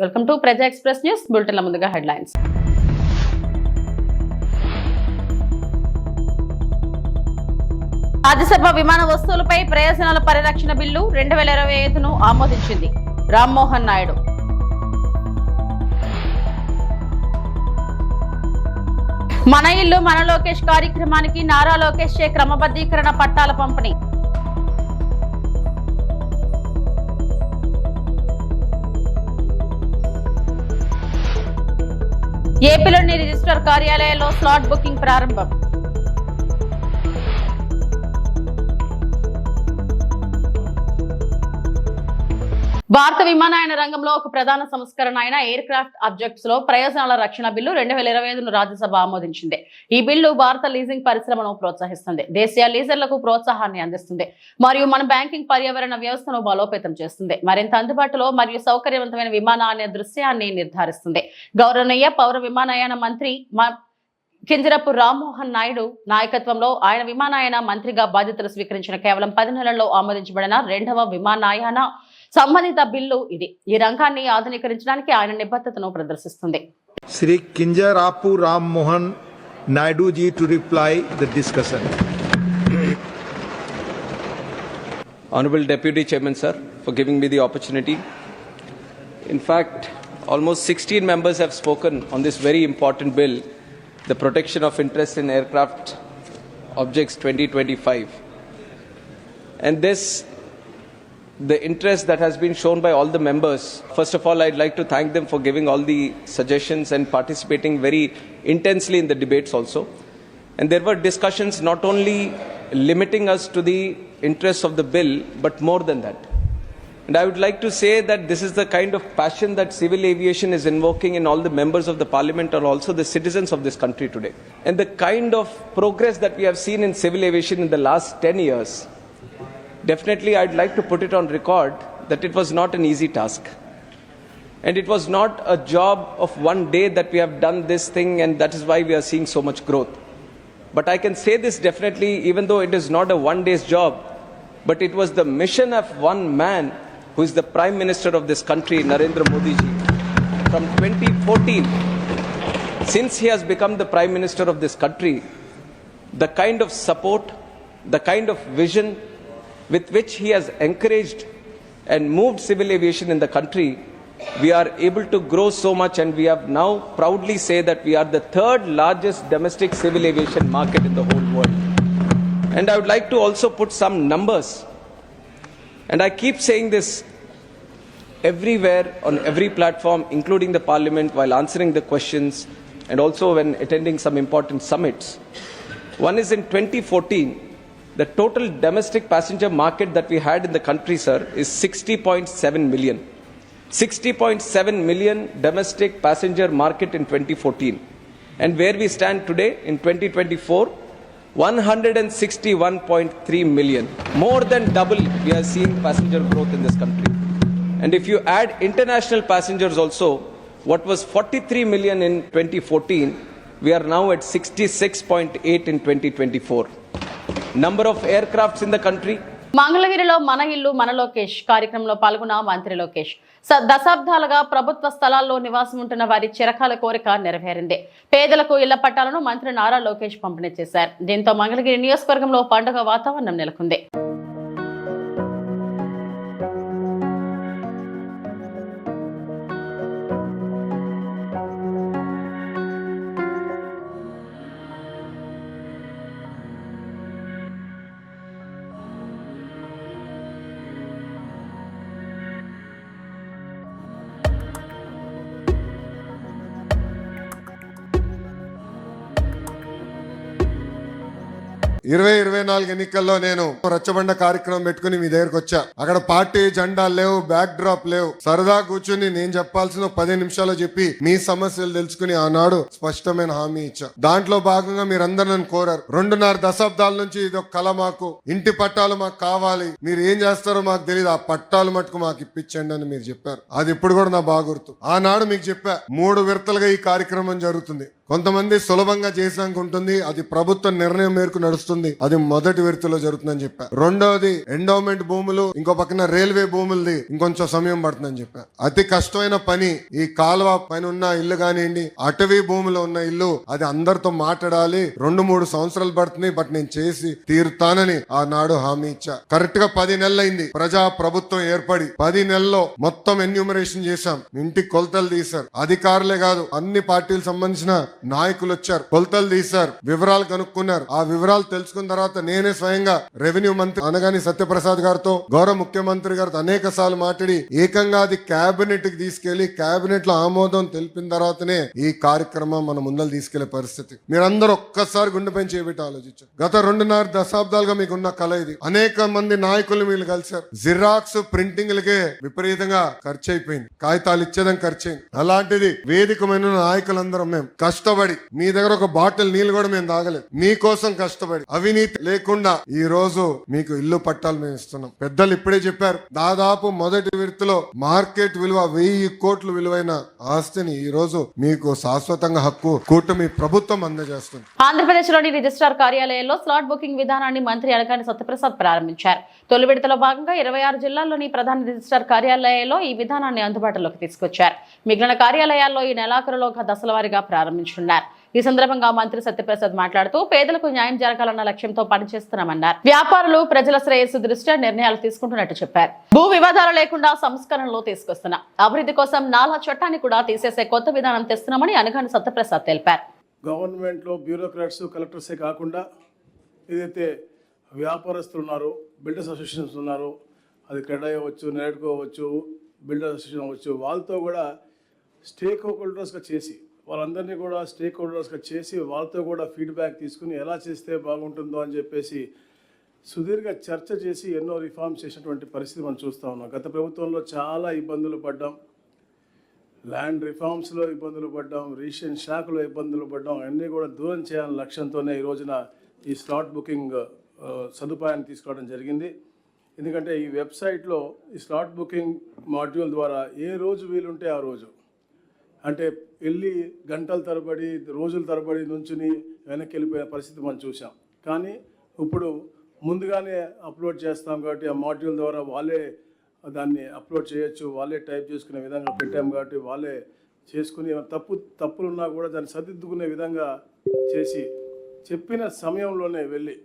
Welcome to ప్రజా express news బులెటిన్ల ముందుగా headlines. Rajya Sabha విమాన వస్తువులపై ప్రయోజనాల పరిరక్షణ బిల్లు 2025ను ఆమోదించింది రామ్మోహన్ నాయుడు. మన ఇల్లు మన లోకేష్ కార్యక్రమానికి నారా లోకేష్ చే క్రమబద్ధీకరణ పట్టాల పంపిణీ. ఏపీలోని రిజిస్ట్రార్ కార్యాలయాల్లో స్లాట్ బుకింగ్ ప్రారంభం. భారత విమానయాన రంగంలో ఒక ప్రధాన సంస్కరణ అయిన ఎయిర్ క్రాఫ్ట్ ఆబ్జెక్ట్స్ లో ప్రయోజనాల రక్షణ బిల్లు 2025ను రాజ్యసభ ఆమోదించింది. ఈ బిల్లు భారత లీజింగ్ పరిశ్రమను ప్రోత్సహిస్తుంది, దేశీయ లీజర్లకు ప్రోత్సాహాన్ని అందిస్తుంది మరియు మన బ్యాంకింగ్ పర్యావరణ వ్యవస్థను బలోపేతం చేస్తుంది. మరింత అందుబాటులో మరియు సౌకర్యవంతమైన విమానయాన దృశ్యాన్ని నిర్ధారిస్తుంది. గౌరవనీయ పౌర విమానయాన మంత్రి కింజరపు రామ్మోహన్ నాయుడు నాయకత్వంలో ఆయన విమానయాన మంత్రిగా బాధ్యతలు స్వీకరించిన కేవలం 10 నెలల్లో ఆమోదించబడిన 2వ విమానయాన సంబంధిత బిల్లు ఇది. ఈ రంగాన్ని ఆధునీకరించడానికి ఆయన నిబద్ధతను ప్రదర్శిస్తుంది. Shri Kinjarapu Rammohan Naidu ji to reply the discussion. Honorable Deputy Chairman sir, for giving me the opportunity. In fact, almost 16 members have spoken on this very important bill, the Protection of Interest in Aircraft Objects 2025. And this, the interest that has been shown by all the members, first of all, I'd like to thank them for giving all the suggestions and participating very intensely in the debates also. And there were discussions not only limiting us to the interests of the bill, but more than that. And I would like to say that this is the kind of passion that civil aviation is invoking in all the members of the parliament and also the citizens of this country today. And the kind of progress that we have seen in civil aviation in the last 10 years, definitely I'd like to put it on record that it was not an easy task. And it was not a job of one day that we have done this thing, and that is why we are seeing so much growth. But I can say this definitely, even though it is not a one day's job, but it was the mission of one man who is the Prime Minister of this country, Narendra Modi ji. From 2014, since he has become the Prime Minister of this country, the kind of support, the kind of vision with which he has encouraged and moved civil aviation in the country, we are able to grow so much, and we have now proudly say that we are the 3rd largest domestic civil aviation market in the whole world. And I would like to also put some numbers, and I keep saying this everywhere on every platform, including the parliament, while answering the questions and also when attending some important summits. One is in 2014, the total domestic passenger market that we had in the country, sir, is 60.7 million. 60.7 million domestic passenger market in 2014. And where we stand today in 2024, 161.3 million. More than double we are seeing passenger growth in this country. And if you add international passengers also, what was 43 million in 2014, we are now at 66.8 in 2024. Number of aircrafts in the country. మంగళగిరిలో మన ఇల్లు మన లోకేష్ కార్యక్రమంలో పాల్గొన్న మంత్రి లోకేష్ దశాబ్దాలుగా ప్రభుత్వ స్థలాల్లో నివాసం ఉంటున్న వారి చిరకాల కోరిక నెరవేరింది. పేదలకు ఇళ్ల పట్టాలను మంత్రి నారా లోకేష్ పంపిణీ చేశారు. దీంతో మంగళగిరి నియోజకవర్గంలో పండుగ వాతావరణం నెలకొంది. ఇరవై 24 ఎన్నికల్లో నేను రచ్చబండ కార్యక్రమం పెట్టుకుని మీ దగ్గరకు వచ్చా. అక్కడ పార్టీ జెండాలు లేవు, బ్యాక్ డ్రాప్ లేవు. సరదా కూర్చుని నేను చెప్పాల్సిన 15 నిమిషాలు చెప్పి మీ సమస్యలు తెలుసుకుని ఆనాడు స్పష్టమైన హామీ ఇచ్చా. దాంట్లో భాగంగా మీరందరూ నన్ను కోరారు. 2.5 దశాబ్దాల నుంచి ఇది ఒక కళ, మాకు ఇంటి పట్టాలు మాకు కావాలి, మీరు ఏం చేస్తారో మాకు తెలియదు, ఆ పట్టాలు మటుకు మాకు ఇప్పించండి అని మీరు చెప్పారు. అది ఇప్పుడు కూడా నా బాగా గుర్తు. ఆనాడు మీకు చెప్పా 3 విడతలుగా ఈ కార్యక్రమం జరుగుతుంది. కొంతమంది సులభంగా చేసాక ఉంటుంది, అది ప్రభుత్వ నిర్ణయం మేరకు నడుస్తుంది. జరుగుతుంది, అది మొదటి విడతలో జరుగుతుందని చెప్పా. రెండోది ఎండోమెంట్ భూములు, ఇంకో పక్కన రైల్వే భూములది ఇంకొంచెం సమయం పడుతుందని చెప్పా. అతి కష్టమైన పని ఈ కాలువ పైన ఉన్న ఇల్లు కానివ్వండి, అటవీ భూమిలో ఉన్న ఇల్లు, అది అందరితో మాట్లాడాలి. 2-3 సంవత్సరాలు పడుతుంది, బట్ నేను చేసి తీరుతానని ఆనాడు హామీ ఇచ్చా. కరెక్ట్ గా 10 నెలలు అయింది ప్రజా ప్రభుత్వం ఏర్పడి. 10 నెలల్లో మొత్తం ఎన్యూమరేషన్ చేశాం, ఇంటికి కొలతలు తీశారు. అధికారులే కాదు, అన్ని పార్టీలకు సంబంధించిన నాయకులు వచ్చారు, కొలతలు తీశారు, వివరాలు కనుక్కున్నారు. ఆ వివరాలు తెలుసుకున్న తర్వాత నేనే స్వయంగా రెవెన్యూ మంత్రి అనగాని సత్యప్రసాద్ గారితో, గౌరవ ముఖ్యమంత్రి గారితో అనేక సార్లు మాట్లాడి ఏకంగా అది కేబినెట్ కి తీసుకెళ్లి కేబినెట్ లో ఆమోదం తెలిపిన తర్వాతనే ఈ కార్యక్రమం మన ముందలు తీసుకెళ్లే పరిస్థితి. మీరందరూ ఒక్కసారి గుండెపై చేయబెట్టి ఆలోచించారు. గత 2.5 దశాబ్దాలుగా మీకున్న కళ ఇది. అనేక మంది నాయకులు మీరు కలిశారు. జిరాక్స్ ప్రింటింగ్లకే విపరీతంగా ఖర్చు అయిపోయింది, కాగితాలు ఇచ్చేదానికి ఖర్చు అయింది. అలాంటిది వేదికమైన నాయకులందరం మేము కష్టపడి, మీ దగ్గర ఒక బాటిల్ నీళ్ళు కూడా మేము తాగలేదు, మీకోసం కష్టపడి అవినీతి లేకుండా ఈ రోజు మీకు ఇల్లు పట్టాలు మేము ఇస్తున్నాం. పెద్దలు ఇప్పుడే చెప్పారు, దాదాపు మొదటి విడతలో మార్కెట్ విలువ 1000 కోట్ల విలువైన ఆస్తిని ఈ రోజు మీకు శాశ్వతంగా హక్కు కూటమి ప్రభుత్వం అందజేస్తుంది. ఆంధ్రప్రదేశ్ లోని రిజిస్ట్రార్ కార్యాలయంలో స్లాట్ బుకింగ్ విధానాన్ని మంత్రి అనగాని సత్యప్రసాద్ ప్రారంభించారు. తొలి విడతలో భాగంగా 26 జిల్లాల్లోని ప్రధాన రిజిస్ట్రార్ కార్యాలయాల్లో ఈ విధానాన్ని అందుబాటులోకి తీసుకొచ్చారు. మిగిలిన కార్యాలయాల్లో ఈ నెలాఖరులోగా దశల వారీగా ప్రారంభించనున్నారు. ఈ సందర్భంగా మంత్రి సత్యప్రసాద్ మాట్లాడుతూ పేదలకు న్యాయం జరగాలన్న లక్ష్యంతో పనిచేస్తున్నామన్నారు. వ్యాపారులు ప్రజల శ్రేయస్సు దృష్ట్యా నిర్ణయాలు తీసుకుంటున్నట్టు చెప్పారు. భూ వివాదాలు లేకుండా సంస్కరణలు తీసుకొస్తున్నాం, అభివృద్ధి కోసం నాలా చట్టాన్ని కూడా తీసేసే కొత్త విధానం తెస్తున్నామని అనగాని సత్యప్రసాద్ తెలిపారు. గవర్నమెంట్ లో బ్యూరోక్రాట్స్, కలెక్టర్సే కాకుండా ఏదైతే వ్యాపారస్తులు ఉన్నారో, బిల్డర్స్ అసోసియేషన్స్ ఉన్నారు, అది క్రెడా అవ్వచ్చు, నెరడ్కో అవ్వచ్చు, బిల్డర్స్ అసోసియేషన్ అవ్వచ్చు, వాళ్ళతో కూడా స్టేక్ హోల్డర్స్గా చేసి, వాళ్ళందరినీ కూడా స్టేక్ హోల్డర్స్గా చేసి వాళ్ళతో కూడా ఫీడ్బ్యాక్ తీసుకుని ఎలా చేస్తే బాగుంటుందో అని చెప్పేసి సుదీర్ఘ చర్చ చేసి ఎన్నో రిఫార్మ్స్ చేసినటువంటి పరిస్థితి మనం చూస్తూ ఉన్నాం. గత ప్రభుత్వంలో చాలా ఇబ్బందులు పడ్డాం, ల్యాండ్ రిఫార్మ్స్లో ఇబ్బందులు పడ్డాం, రిజిస్ట్రేషన్ శాఖలో ఇబ్బందులు పడ్డాం. అన్నీ కూడా దూరం చేయాలనే లక్ష్యంతోనే ఈ రోజున ఈ స్లాట్ బుకింగ్ సదుపాయాన్ని తీసుకోవడం జరిగింది. ఎందుకంటే ఈ వెబ్సైట్లో ఈ స్లాట్ బుకింగ్ మాడ్యూల్ ద్వారా ఏ రోజు వీలుంటే ఆ రోజు, అంటే వెళ్ళి గంటల తరబడి, రోజుల తరబడి నుంచుని వెనక్కి వెళ్ళిపోయిన పరిస్థితి మనం చూసాం. కానీ ఇప్పుడు ముందుగానే అప్లోడ్ చేస్తాం కాబట్టి ఆ మాడ్యూల్ ద్వారా వాళ్ళే దాన్ని అప్లోడ్ చేయొచ్చు, వాళ్ళే టైప్ చేసుకునే విధంగా పెట్టాం కాబట్టి వాళ్ళే చేసుకుని తప్పులున్నా కూడా దాన్ని సరిదిద్దుకునే విధంగా చేసి చెప్పిన సమయంలోనే వెళ్ళి,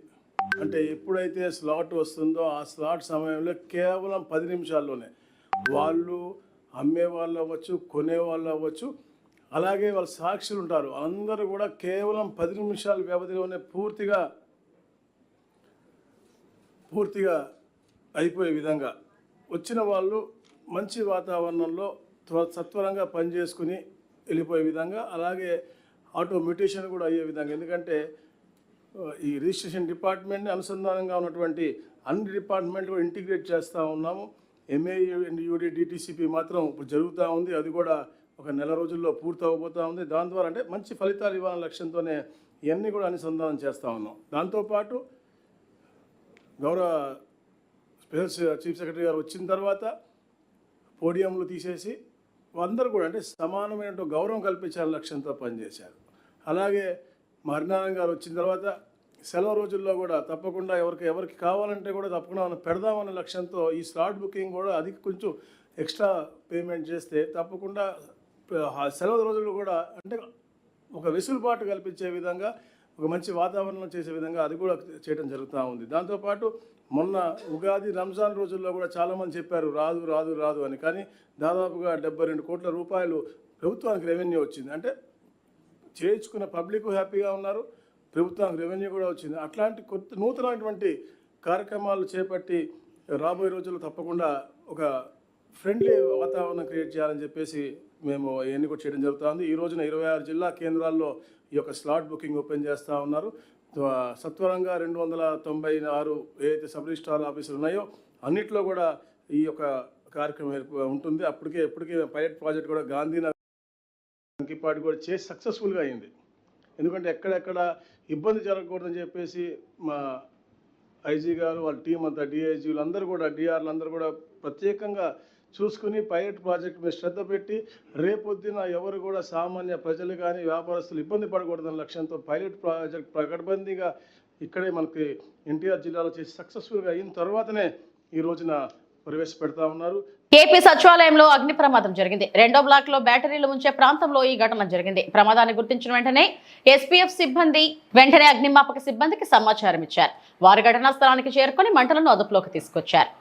అంటే ఎప్పుడైతే స్లాట్ వస్తుందో ఆ స్లాట్ సమయంలో కేవలం 10 నిమిషాల్లోనే వాళ్ళు అమ్మే వాళ్ళు అవ్వచ్చు, కొనే వాళ్ళు అవ్వచ్చు, అలాగే వాళ్ళ సాక్షులు ఉంటారు, అందరూ కూడా కేవలం 10 నిమిషాల వ్యవధిలోనే పూర్తిగా అయిపోయే విధంగా వచ్చిన వాళ్ళు మంచి వాతావరణంలో సత్వరంగా పనిచేసుకుని వెళ్ళిపోయే విధంగా, అలాగే ఆటోమేటేషన్ కూడా అయ్యే విధంగా. ఎందుకంటే ఈ రిజిస్ట్రేషన్ డిపార్ట్మెంట్ని అనుసంధానంగా ఉన్నటువంటి అన్ని డిపార్ట్మెంట్ కూడా ఇంటిగ్రేట్ చేస్తూ ఉన్నాము. MAUD DTCP మాత్రం ఇప్పుడు జరుగుతూ ఉంది, అది కూడా ఒక నెల రోజుల్లో పూర్తి అవ్వబోతూ ఉంది. దాని ద్వారా అంటే మంచి ఫలితాలు ఇవ్వాలనే లక్ష్యంతోనే ఇవన్నీ కూడా అనుసంధానం చేస్తూ ఉన్నాం. దాంతోపాటు గౌరవ స్పెషల్ చీఫ్ సెక్రటరీ గారు వచ్చిన తర్వాత పోడియంలు తీసేసి అందరూ కూడా అంటే సమానమైన గౌరవం కల్పించాలని లక్ష్యంతో పనిచేశారు. అలాగే హరినారాయణ గారు వచ్చిన తర్వాత సెలవు రోజుల్లో కూడా తప్పకుండా ఎవరికి కావాలంటే కూడా తప్పకుండా మనం పెడదామనే లక్ష్యంతో ఈ స్లాట్ బుకింగ్ కూడా అది కొంచెం ఎక్స్ట్రా పేమెంట్ చేస్తే తప్పకుండా సెలవు రోజుల్లో కూడా అంటే ఒక వెసులుబాటు కల్పించే విధంగా, ఒక మంచి వాతావరణం చేసే విధంగా అది కూడా చేయడం జరుగుతూ ఉంది. దాంతోపాటు మొన్న ఉగాది, రంజాన్ రోజుల్లో కూడా చాలామంది చెప్పారు రాదు రాదు రాదు అని, కానీ దాదాపుగా 72 కోట్ల రూపాయలు ప్రభుత్వానికి రెవెన్యూ వచ్చింది. అంటే చేయించుకున్న పబ్లిక్ హ్యాపీగా ఉన్నారు, ప్రభుత్వానికి రెవెన్యూ కూడా వచ్చింది. అట్లాంటి నూతనమైనటువంటి కార్యక్రమాలు చేపట్టి రాబోయే రోజుల్లో తప్పకుండా ఒక ఫ్రెండ్లీ వాతావరణం క్రియేట్ చేయాలని చెప్పేసి మేము ఇవన్నీ కూడా చేయడం జరుగుతుంది. ఈ రోజున 26 జిల్లా కేంద్రాల్లో ఈ యొక్క స్లాట్ బుకింగ్ ఓపెన్ చేస్తూ ఉన్నారు. సత్వరంగా 296 ఏదైతే సబ్ రిజిస్ట్రార్ ఆఫీసులు ఉన్నాయో అన్నిట్లో కూడా ఈ యొక్క కార్యక్రమం ఉంటుంది. ఎప్పటికే పైలట్ ప్రాజెక్ట్ కూడా గాంధీనగర్ పాటు కూడా చేసి సక్సెస్ఫుల్గా అయింది. ఎందుకంటే ఎక్కడెక్కడ ఇబ్బంది జరగకూడదని చెప్పేసి మా ఐజీ గారు, వాళ్ళ టీం అంతా, డిఐజీలు అందరూ కూడా, డిఆర్లు అందరూ కూడా ప్రత్యేకంగా చూసుకుని పైలట్ ప్రాజెక్ట్ మీద శ్రద్ధ పెట్టి రేపొద్దున ఎవరు కూడా సామాన్య ప్రజలు కానీ వ్యాపారస్తులు ఇబ్బంది పడకూడదన్న లక్ష్యంతో పైలట్ ప్రాజెక్ట్ పకడ్బందీగా ఇక్కడే మనకి ఎన్టీఆర్ జిల్లాలో చేసి సక్సెస్ఫుల్గా అయిన తర్వాతనే ఈ రోజున ప్రవేశపెడతా ఉన్నారు. ఏపీ సచివాలయంలో అగ్ని ప్రమాదం జరిగింది. 2వ బ్లాక్ లో బ్యాటరీలు ఉంచే ప్రాంతంలో ఈ ఘటన జరిగింది. ప్రమాదాన్ని గుర్తించిన వెంటనే ఎస్పీఎఫ్ సిబ్బంది వెంటనే అగ్నిమాపక సిబ్బందికి సమాచారం ఇచ్చారు. వారు ఘటనా స్థలానికి చేరుకొని మంటలను అదుపులోకి తీసుకొచ్చారు.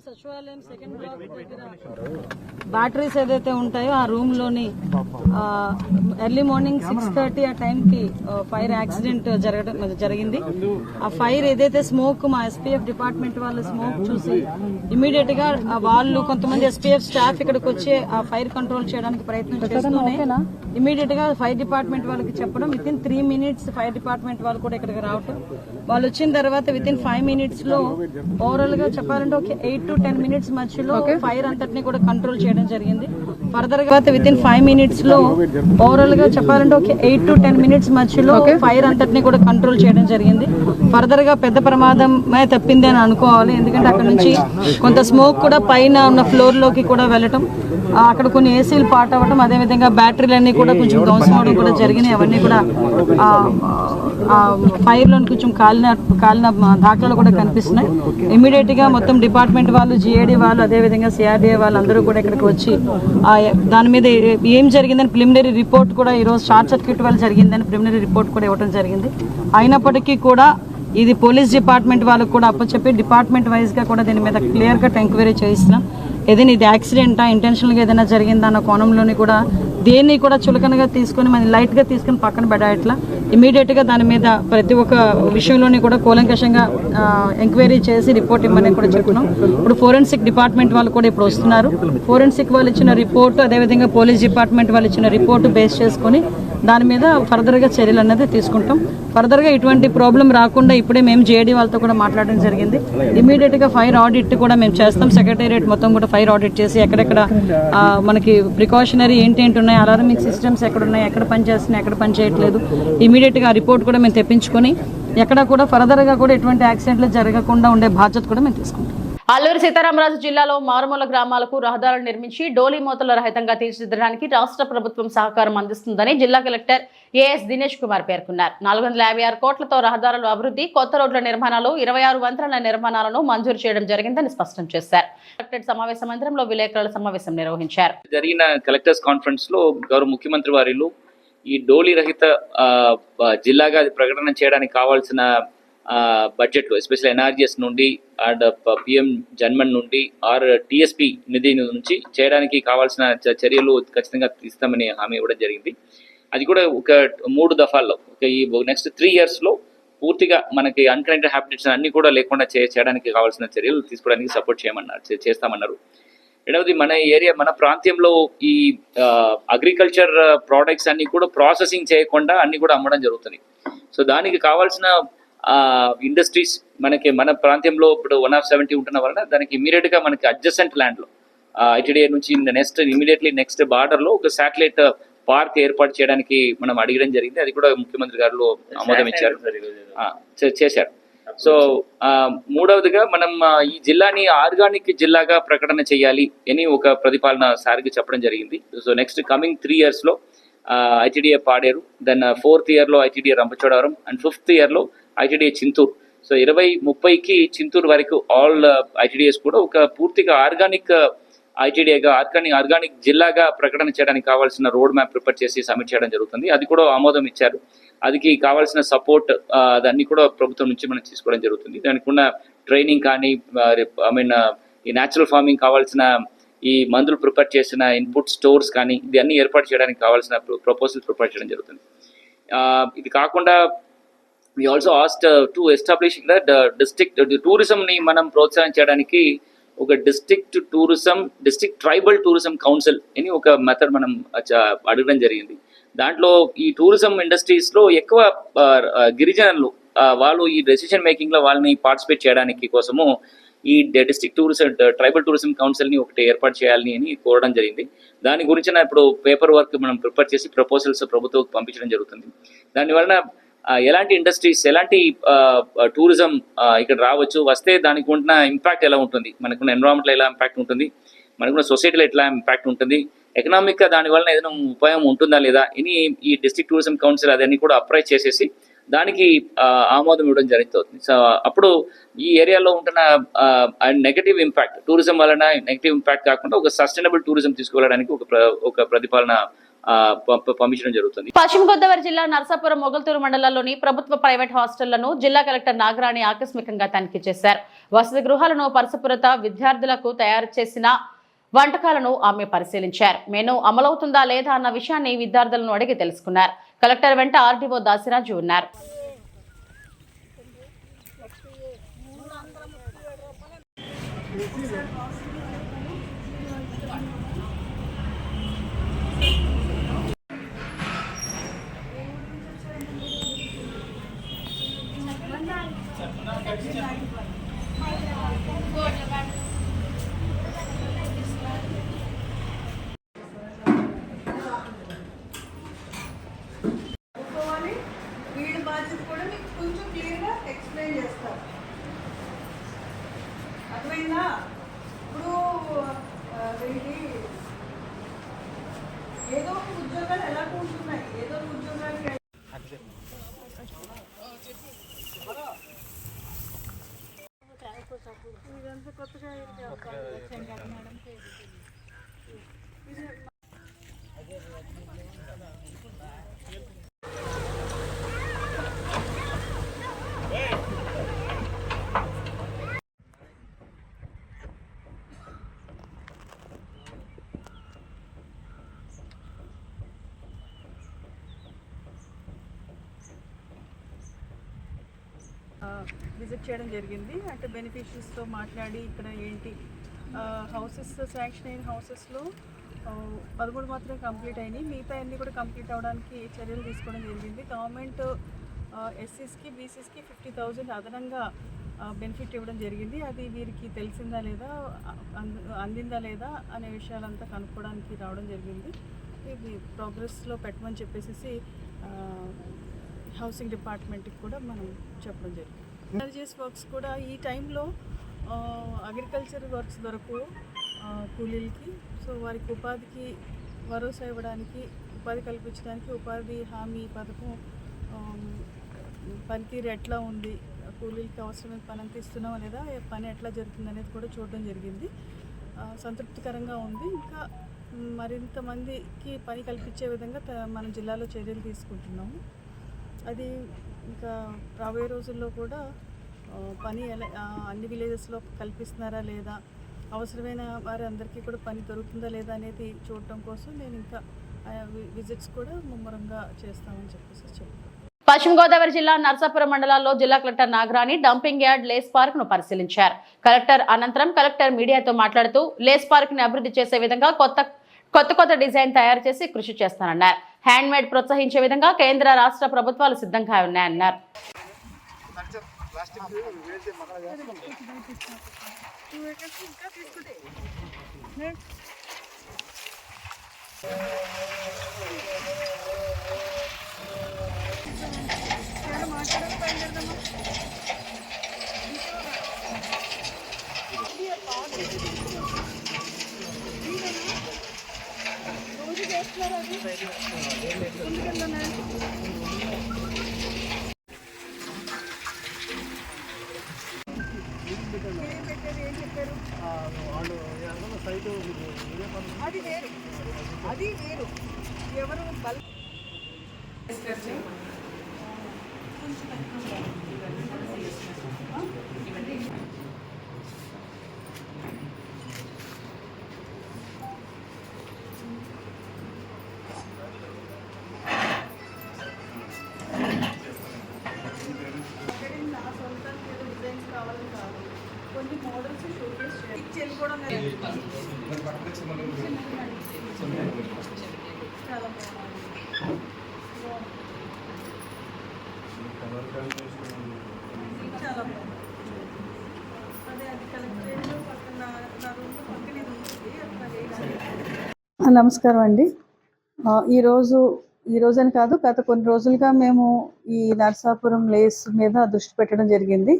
సచివాలయం సెకండ్ బ్లాక్ దగ్గర బ్యాటరీస్ ఏదైతే ఉంటాయో ఆ రూమ్ లోని ఎర్లీ మార్నింగ్ 6:30 ఆ టైంకి ఫైర్ యాక్సిడెంట్ జరిగింది. ఆ ఫైర్ ఏదైతే స్మోక్ మా ఎస్పీఎఫ్ డిపార్ట్మెంట్ వాళ్ళు స్మోక్ చూసి ఇమీడియట్ గా వాళ్ళు కొంతమంది ఎస్పీఎఫ్ స్టాఫ్ ఇక్కడికి వచ్చి ఆ ఫైర్ కంట్రోల్ చేయడానికి ప్రయత్నం చేస్తూనే ఇమీడియట్ గా ఫైర్ డిపార్ట్మెంట్ వాళ్ళకి చెప్పడం వితిన్ 3 minutes ఫైర్ డిపార్ట్మెంట్ వాళ్ళు కూడా ఇక్కడికి రావటం. వాళ్ళు వచ్చిన తర్వాత వితిన్ 5 minutes లో ఓవరాల్ గా చెప్పాలంటే ఒక 8 to 10 minutes మధ్యలో ఫైర్ అంతటిని కూడా కంట్రోల్ చేయడం జరిగింది. ఫర్దర్ గా వితిన్ 5 minutes లో ఓవరాల్ గా చెప్పాలంటే ఒక 8 to 10 minutes మధ్యలో ఫైర్ అంతటిని కూడా కంట్రోల్ చేయడం జరిగింది. ఫర్దర్ గా పెద్ద ప్రమాదమే తప్పింది అని అనుకోవాలి. ఎందుకంటే అక్కడ నుంచి కొంత స్మోక్ కూడా పైన ఉన్న ఫ్లోర్ లోకి కూడా వెళ్ళటం, అక్కడ కొన్ని ఏసీలు పాట్ అవ్వడం, అదేవిధంగా బ్యాటరీలన్నీ కూడా కొంచెం ధ్వంసం అవడం కూడా జరిగినాయి. అవన్నీ కూడా ఫైర్ లో కొంచెం కాలిన దాఖలాలు కూడా కనిపిస్తున్నాయి. ఇమీడియట్ గా మొత్తం డిపార్ట్మెంట్ వాళ్ళు, జిఏడి వాళ్ళు, అదేవిధంగా సిఆర్డీఏ వాళ్ళు అందరూ కూడా ఇక్కడికి వచ్చి దాని మీద ఏం జరిగిందని ప్రిలిమినరీ రిపోర్ట్ కూడా ఈరోజు షార్ట్ సర్క్యూట్ వల్ల జరిగిందని ప్రిలిమినరీ రిపోర్ట్ కూడా ఇవ్వడం జరిగింది. అయినప్పటికీ కూడా ఇది పోలీస్ డిపార్ట్మెంట్ వాళ్ళకు కూడా అప్పచెప్పి డిపార్ట్మెంట్ వైజ్ గా కూడా దీని మీద క్లియర్ కట్ ఎంక్వైరీ చేయిస్తున్నాం. ఏదైనా ఇది యాక్సిడెంటా, ఇంటెన్షనల్గా ఏదైనా జరిగిందా అన్న కోణంలోని కూడా దేన్ని కూడా చులకనగా తీసుకొని మనం లైట్గా తీసుకుని పక్కన పెట్టట్లా ఇమీడియట్గా దాని మీద ప్రతి ఒక్క విషయంలోని కూడా కూలంకషంగా ఎంక్వైరీ చేసి రిపోర్ట్ ఇవ్వమని కూడా చెప్తున్నాం. ఇప్పుడు ఫోరెన్సిక్ డిపార్ట్మెంట్ వాళ్ళు కూడా ఇప్పుడు వస్తున్నారు. ఫోరెన్సిక్ వాళ్ళు ఇచ్చిన రిపోర్టు, అదేవిధంగా పోలీస్ డిపార్ట్మెంట్ వాళ్ళు ఇచ్చిన రిపోర్టు బేస్ చేసుకొని దాని మీద ఫర్దర్గా చర్యలు అనేది తీసుకుంటాం. ఫర్దర్గా ఇటువంటి ప్రాబ్లం రాకుండా ఇప్పుడే మేము జేడీ వాళ్ళతో కూడా మాట్లాడడం జరిగింది. ఇమీడియట్గా ఫైర్ ఆడిట్ కూడా మేము చేస్తాం. సెక్రటేరియట్ మొత్తం కూడా ఫైర్ ఆడిట్ చేసి ఎక్కడెక్కడ మనకి ప్రికాషనరీ ఏంటి ఉన్నాయి, అలారమింగ్ సిస్టమ్స్ ఎక్కడ ఉన్నాయి, ఎక్కడ పనిచేస్తున్నాయి, ఎక్కడ పనిచేయట్లేదు, ఇమీడియట్గా రిపోర్ట్ కూడా మేము తెప్పించుకొని ఎక్కడ కూడా ఫర్దర్గా కూడా ఎటువంటి యాక్సిడెంట్లు జరగకుండా ఉండే బాధ్యత కూడా మేము తీసుకుంటాం. అల్లూరి సీతారామరాజు జిల్లాలో మారుమూల గ్రామాలకు రహదారులు నిర్మించి డోలీ మూతల రహితంగా తీర్చిదిద్దడానికి రాష్ట్ర ప్రభుత్వం సహకారం అందిస్తుందని జిల్లా కలెక్టర్ ఏఎస్ దినేష్ కుమార్ పేర్కొన్నారు. 456 కోట్లతో రహదారుల అభివృద్ధి, కొత్త రోడ్ల నిర్మాణాలు, 26 వంతెనల నిర్మాణాలను మంజూరు చేయడం జరిగిందని స్పష్టం చేశారు. కలెక్టరేట్ సమావేశ మందిరంలో విలేకరుల సమావేశం నిర్వహించారు. జరిగిన కలెక్టర్స్ కాన్ఫరెన్స్ లో గౌరవ ముఖ్యమంత్రి వారిలో ఈ డోలీ రహిత జిల్లాగా ప్రకటన చేయడానికి కావాల్సిన బడ్జెట్ లో ఎస్పెషల్ ఎన్ఆర్జిఎస్ నుండి అండ్ పిఎం జన్మన్ నుండి ఆర్ టిఎస్పి నిధి నుంచి చేయడానికి కావాల్సిన చర్యలు ఖచ్చితంగా తీస్తామని హామీ ఇవ్వడం జరిగింది. అది కూడా ఒక 3 దఫాల్లో ఈ నెక్స్ట్ 3 years లో పూర్తిగా మనకి అన్కనెక్టెడ్ హ్యాబిటేట్స్ అన్ని కూడా లేకుండా చేయడానికి కావాల్సిన చర్యలు తీసుకోవడానికి సపోర్ట్ చేస్తామన్నారు. రెండవది మన ప్రాంతంలో ఈ అగ్రికల్చర్ ప్రోడక్ట్స్ అన్ని కూడా ప్రాసెసింగ్ చేయకుండా అన్ని కూడా అమ్మడం జరుగుతుంది. సో దానికి కావాల్సిన ఇండస్ట్రీస్ మన ప్రాంతంలో ఇప్పుడు 170 ఉంటున్న వలన దానికి ఇమీడియట్ గా మనకి అడ్జసెంట్ ల్యాండ్ లో ఐటీడీఏ నుంచి నెక్స్ట్ బార్డర్ లో ఒక శాటిలైట్ పార్క్ ఏర్పాటు చేయడానికి మనం అడగడం జరిగింది. అది కూడా ముఖ్యమంత్రి గారు ఆమోదం చేశారు. సో మూడవదిగా మనం ఈ జిల్లాని ఆర్గానిక్ జిల్లాగా ప్రకటన చేయాలి అని ఒక ప్రతిపాదన సారికి చెప్పడం జరిగింది. సో నెక్స్ట్ కమింగ్ 3 years లో ITDA Paderu, then 4th year లో ITDA Rampachodavaram and 5th year లో ఐటీడీఏ చింతూరు. సో 2030కి చింతూరు వరకు ఆల్ ఐటీడీఎస్ కూడా ఒక పూర్తిగా ఆర్గానిక్ ఐటీడీఏగా ఆర్గానిక్ జిల్లాగా ప్రకటన చేయడానికి కావాల్సిన రోడ్ మ్యాప్ ప్రిపేర్ చేసి సబ్మిట్ చేయడం జరుగుతుంది. అది కూడా ఆమోదం ఇచ్చారు. అదికి కావాల్సిన సపోర్ట్ దాన్ని కూడా ప్రభుత్వం నుంచి మనం తీసుకోవడం జరుగుతుంది. దానికి ఉన్న ట్రైనింగ్ కానీ ఈ న్యాచురల్ ఫార్మింగ్ కావాల్సిన ఈ మందులు ప్రిపేర్ చేసిన ఇన్పుట్ స్టోర్స్ కానీ ఇది అన్ని ఏర్పాటు చేయడానికి కావాల్సిన ప్రపోజల్ ప్రిపేర్ చేయడం జరుగుతుంది. ఇది కాకుండా we also asked to establish that district tourism ని మనం ప్రోత్సహించడానికి ఒక డిస్ట్రిక్ట్ ట్రైబల్ టూరిజం కౌన్సిల్ అని ఒక మెథడ్ మనం అడగడం జరిగింది. దాంట్లో ఈ టూరిజం ఇండస్ట్రీస్లో ఎక్కువ గిరిజనులు వాళ్ళు ఈ డెసిషన్ మేకింగ్లో వాళ్ళని పార్టిసిపేట్ చేయడానికి కోసము ఈ డిస్ట్రిక్ట్ ట్రైబల్ టూరిజం కౌన్సిల్ని ఒకటి ఏర్పాటు చేయాలని అని కోరడం జరిగింది. దాని గురించిన ఇప్పుడు పేపర్ వర్క్ మనం ప్రిపేర్ చేసి ప్రపోజల్స్ ప్రభుత్వం పంపించడం జరుగుతుంది. దానివలన ఎలాంటి ఇండస్ట్రీస్ ఎలాంటి టూరిజం ఇక్కడ రావచ్చు, వస్తే దానికి ఉన్న ఇంపాక్ట్ ఎలా ఉంటుంది, మనకున్న ఎన్విరాన్మెంట్లో ఎలా ఇంపాక్ట్ ఉంటుంది, మనకున్న సొసైటీలో ఎట్లా ఇంపాక్ట్ ఉంటుంది, ఎకనామిక్గా దానివల్ల ఏదైనా ఉపాయం ఉంటుందా లేదా అని ఈ డిస్ట్రిక్ట్ టూరిజం కౌన్సిల్ అదన్నీ కూడా అప్రైజ్ చేసేసి దానికి ఆమోదం ఇవ్వడం జరుగుతుంది. సో అప్పుడు ఈ ఏరియాలో ఉంటున్న నెగటివ్ ఇంపాక్ట్ టూరిజం వలన నెగటివ్ ఇంపాక్ట్ కాకుండా ఒక సస్టైనబుల్ టూరిజం తీసుకువెళ్ళడానికి ఒక ప్రతిపాదన పంపించడం జరుగుతుంది. పశ్చిమ గోదావరి జిల్లా నరసాపురం మొగల్తూరు మండలంలోని ప్రభుత్వ ప్రైవేట్ హాస్టళ్లను జిల్లా కలెక్టర్ నాగరాణి ఆకస్మికంగా తనిఖీ చేశారు. వసతి గృహాలను పరిశుభ్రత, విద్యార్థులకు తయారు చేసిన వంటకాలను ఆమె పరిశీలించారు. మెనూ అమలవుతుందా లేదా అన్న విషయాన్ని విద్యార్థులను అడిగి తెలుసుకున్నారు. కలెక్టర్ వెంట ఆర్డీఓ దాసిరాజు ఉన్నారు. వీడి బాధ్యత కూడా మీకు కొంచెం క్లియర్గా ఎక్స్ప్లెయిన్ చేస్తారు. అర్థమైందా? ఇప్పుడు వీళ్ళకి ఏదో ఒక ఉద్యోగాలు ఎలా కూర్చున్నాయి, ఏదో ఒక ఉద్యోగాలకి ఇదంతా కొత్తగా విజిట్ చేయడం జరిగింది. అంటే బెనిఫిషరీస్తో మాట్లాడి ఇక్కడ ఏంటి హౌసెస్ శాంక్షన్ అయిన హౌసెస్లో 13 మాత్రమే కంప్లీట్ అయినాయి, మిగతా అన్నీ కూడా కంప్లీట్ అవ్వడానికి చర్యలు తీసుకోవడం జరిగింది. గవర్నమెంట్ ఎస్సీస్కి బీసీస్కి 50,000 అదనంగా బెనిఫిట్ ఇవ్వడం జరిగింది. అది వీరికి తెలిసిందా లేదా, అందిందా లేదా అనే విషయాలంతా కనుక్కోవడానికి రావడం జరిగింది. ఇది ప్రోగ్రెస్లో పెట్టమని చెప్పేసి హౌసింగ్ డిపార్ట్మెంట్కి కూడా మనం చెప్పడం జరిగింది. ఎనర్జీస్ వర్క్స్ కూడా ఈ టైంలో అగ్రికల్చర్ వర్క్స్ దొరకవు కూలీలకి. సో వారికి ఉపాధికి భరోసా ఇవ్వడానికి, ఉపాధి కల్పించడానికి ఉపాధి హామీ పథకం పనితీరు ఎట్లా ఉంది, కూలీలకి అవసరమైన పని అంత ఇస్తున్నాం లేదా, పని ఎట్లా జరుగుతుంది అనేది కూడా చూడడం జరిగింది. సంతృప్తికరంగా ఉంది. ఇంకా మరింత మందికి పని కల్పించే విధంగా మన జిల్లాలో చర్యలు తీసుకుంటున్నాము. అది ఇంకా రాబోయే రోజుల్లో కూడా పని అన్ని విలేజెస్లో కల్పిస్తున్నారా లేదా, అవసరమైన వారి అందరికీ కూడా పని దొరుకుతుందా లేదా అనేది చూడటం కోసం నేను ఇంకా విజిట్స్ కూడా ముమ్మరంగా చేస్తామని చెప్పేసి చెప్పాను. పశ్చిమ గోదావరి జిల్లా నరసాపురం మండలాల్లో జిల్లా collector Nagarani dumping yard lace park ను పరిశీలించారు. కలెక్టర్ అనంతరం కలెక్టర్ మీడియాతో మాట్లాడుతూ లేస్ పార్క్ ని అభివృద్ధి చేసే విధంగా కొత్త డిజైన్ తయారు చేసి కృషి చేస్తానన్నారు. హ్యాండ్ మేడ్ ప్రోత్సహించే విధంగా కేంద్ర రాష్ట్ర ప్రభుత్వాలు సిద్ధంగా ఉన్నాయన్నారు. అది వేరు ఎవరు నా సొంతానికి ఏదో డిజైన్స్ కావాలని కాదు, కొన్ని మోడల్స్ షోకేస్ చేయాలి వెళ్ళిపోవడం చాలా బాగుంది. చాలా బాగుంది. అదే అది కలెక్ట్ చేయడం పక్కన నా రూమ్లో పక్కన ఇది ఉంటుంది అట్లా. నమస్కారం అండి. ఈరోజు అని కాదు, గత కొన్ని రోజులుగా మేము ఈ నరసాపురం లేస్ మీద దృష్టి పెట్టడం జరిగింది.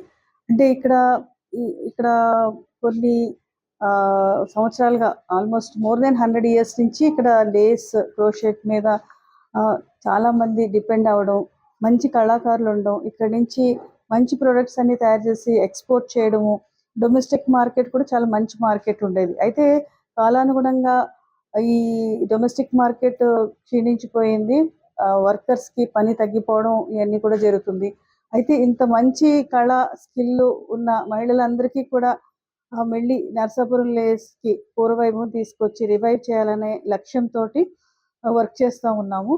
అంటే ఇక్కడ కొన్ని సంవత్సరాలుగా ఆల్మోస్ట్ మోర్ దెన్ 100 years నుంచి ఇక్కడ లేస్ క్రోషెట్ మీద చాలా మంది డిపెండ్ అవ్వడం, మంచి కళాకారులు ఉండడం, ఇక్కడ నుంచి మంచి ప్రొడక్ట్స్ అన్ని తయారు చేసి ఎక్స్పోర్ట్ చేయడము, డొమెస్టిక్ మార్కెట్ కూడా చాలా మంచి మార్కెట్ ఉండేది. అయితే కాలానుగుణంగా ఈ డొమెస్టిక్ మార్కెట్ క్షీణించిపోయింది, వర్కర్స్కి పని తగ్గిపోవడం ఇవన్నీ కూడా జరుగుతుంది. అయితే ఇంత మంచి కళ స్కిల్ ఉన్న మహిళలందరికీ కూడా మళ్ళీ నరసాపురం లేస్కి పూర్వవైభవం తీసుకొచ్చి రివైవ్ చేయాలనే లక్ష్యంతో వర్క్ చేస్తూ ఉన్నాము.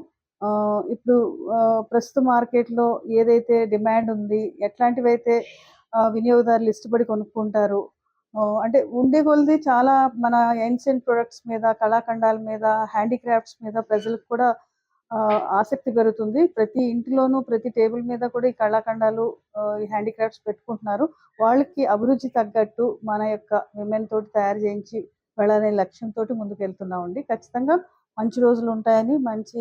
ఇప్పుడు ప్రస్తుత మార్కెట్లో ఏదైతే డిమాండ్ ఉంది, ఎట్లాంటివైతే వినియోగదారులు ఇష్టపడి కొనుక్కుంటారు, అంటే ఉండే కొలది చాలా మన ఏన్షియంట్ ప్రొడక్ట్స్ మీద, కళాఖండాల మీద, హ్యాండీక్రాఫ్ట్స్ మీద ప్రజలకు కూడా ఆసక్తి పెరుగుతుంది. ప్రతి ఇంటిలోనూ ప్రతి టేబుల్ మీద కూడా ఈ కళాఖండాలు, ఈ హ్యాండీక్రాఫ్ట్స్ పెట్టుకుంటున్నారు. వాళ్ళకి అభిరుచి తగ్గట్టు మన యొక్క విమెన్ తోటి తయారు చేయించి వెళ్ళాలనే లక్ష్యంతో ముందుకు వెళ్తున్నామండి. ఖచ్చితంగా మంచి రోజులు ఉంటాయని మంచి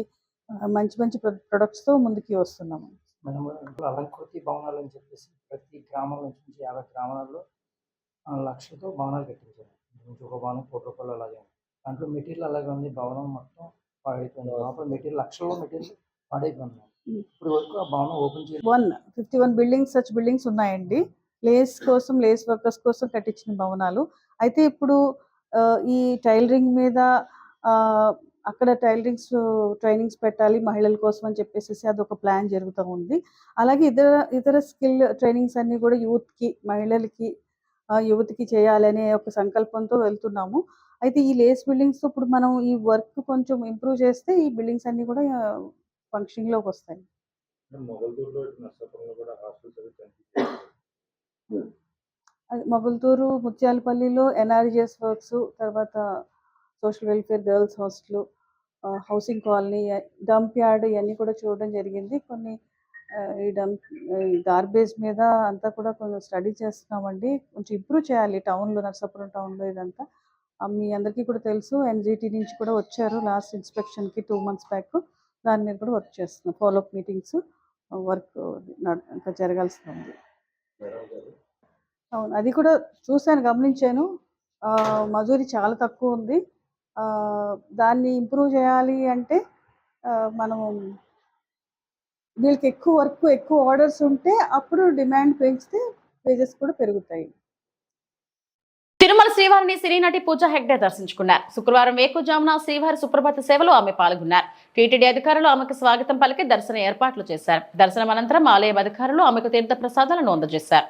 ప్రొడక్ట్స్తో ముందుకు వస్తున్నాము. మేడం, అలంకృతి భవనాలు అని చెప్పేసి ప్రతి గ్రామం నుంచి 50 గ్రామాలలో లక్షలతో భవనాలు కట్టించారు. ఒక భవనం ₹1,00,00,000 అలాగే. దాంట్లో మెటీరియల్ అలాగే ఉంది, భవనం మొత్తం పాడైపోయింది. లోపల మెటీరియల్ లక్షల్లో మెటీరియల్ పాడైపోయింది. ఇప్పుడు వరకు ఆ భవనం ఓపెన్ చేసి 51 బిల్డింగ్స్, సచ్ బిల్డింగ్స్ ఉన్నాయండి. లేస్ వర్కర్స్ కోసం కట్టించిన భవనాలు. అయితే ఇప్పుడు ఈ టైలరింగ్ మీద అక్కడ ట్రైనింగ్స్ పెట్టాలి మహిళల కోసం అని చెప్పేసి అదొక ప్లాన్ జరుగుతూ ఉంది. అలాగే ఇతర స్కిల్ ట్రైనింగ్స్ అన్నీ కూడా యువతికి చేయాలనే ఒక సంకల్పంతో వెళ్తున్నాము. అయితే ఈ లేస్ బిల్డింగ్స్ ఇప్పుడు మనం ఈ వర్క్ కొంచెం ఇంప్రూవ్ చేస్తే ఈ బిల్డింగ్స్ అన్ని కూడా ఫంక్షనింగ్లోకి వస్తాయి. మొగల్తూరు, ముత్యాలపల్లిలో NRGS వర్క్స్, తర్వాత social welfare girls hostel, housing colony, dump yard ఇవన్నీ కూడా చూడడం జరిగింది. కొన్ని ఈ గార్బేజ్ మీద అంతా కూడా కొంచెం స్టడీ చేస్తున్నామండి. కొంచెం ఇంప్రూవ్ చేయాలి టౌన్లో, నరసాపురం టౌన్లో. ఇదంతా మీ అందరికీ కూడా తెలుసు. NGT నుంచి కూడా వచ్చారు లాస్ట్ ఇన్స్పెక్షన్కి 2 months బ్యాక్. దాని మీద కూడా వర్క్ చేస్తున్నాం. ఫాలోఅప్ మీటింగ్స్ వర్క్ ఇంకా జరగాల్సి ఉంది. అవును, అది కూడా చూశాను, గమనించాను. మజూరీ చాలా తక్కువ ఉంది. దాన్ని ఇంప్రూవ్ చేయాలి అంటే మనం వీళ్ళకి ఎక్కువ వర్క్, ఎక్కువ ఆర్డర్స్ ఉంటే అప్పుడు డిమాండ్ పెంచితే వేజెస్ కూడా పెరుగుతాయి. తిరుమల శ్రీవారిని సినీ నటి పూజా హెగ్డే దర్శించుకున్నారు. శుక్రవారం వేకుజామున శ్రీవారి సుప్రభాత సేవలో ఆమె పాల్గొన్నారు. టీటీడీ అధికారులు ఆమెకు స్వాగతం పలికి దర్శన ఏర్పాట్లు చేశారు. దర్శనం అనంతరం ఆలయం అధికారులు ఆమెకు తీర్థ ప్రసాదాలను అందజేశారు.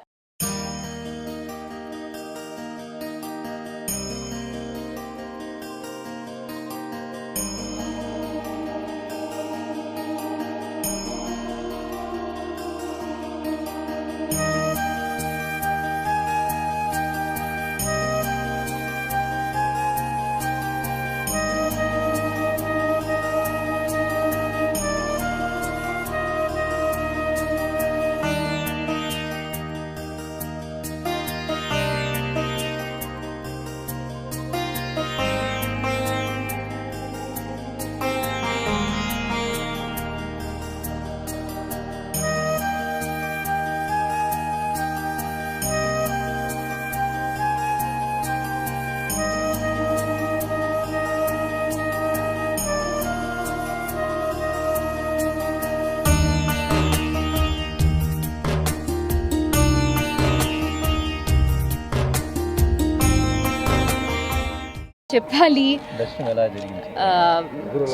చెప్పాలి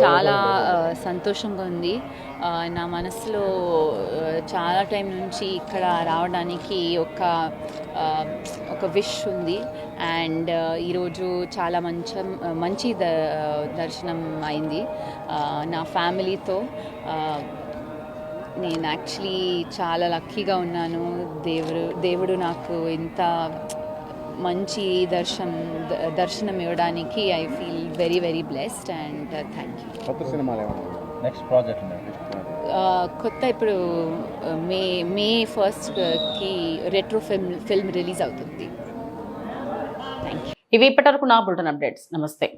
చాలా సంతోషంగా ఉంది. నా మనసులో చాలా టైం నుంచి ఇక్కడ రావడానికి ఒక విష్ ఉంది. అండ్ ఈరోజు చాలా మంచి దర్శనం అయింది నా ఫ్యామిలీతో. నేను యాక్చువల్లీ చాలా లక్కీగా ఉన్నాను. దేవుడు నాకు ఇంత మంచి దర్శనం ఇవ్వడానికి I feel very very blessed and thank you. కొత్త ఇప్పుడు మే 1కి రెట్రో ఫిల్మ్ రిలీజ్ అవుతుంది. Thank you. ఇవి ఇప్పటివరకు నా బులెటిన్ అప్డేట్స్. నమస్తే.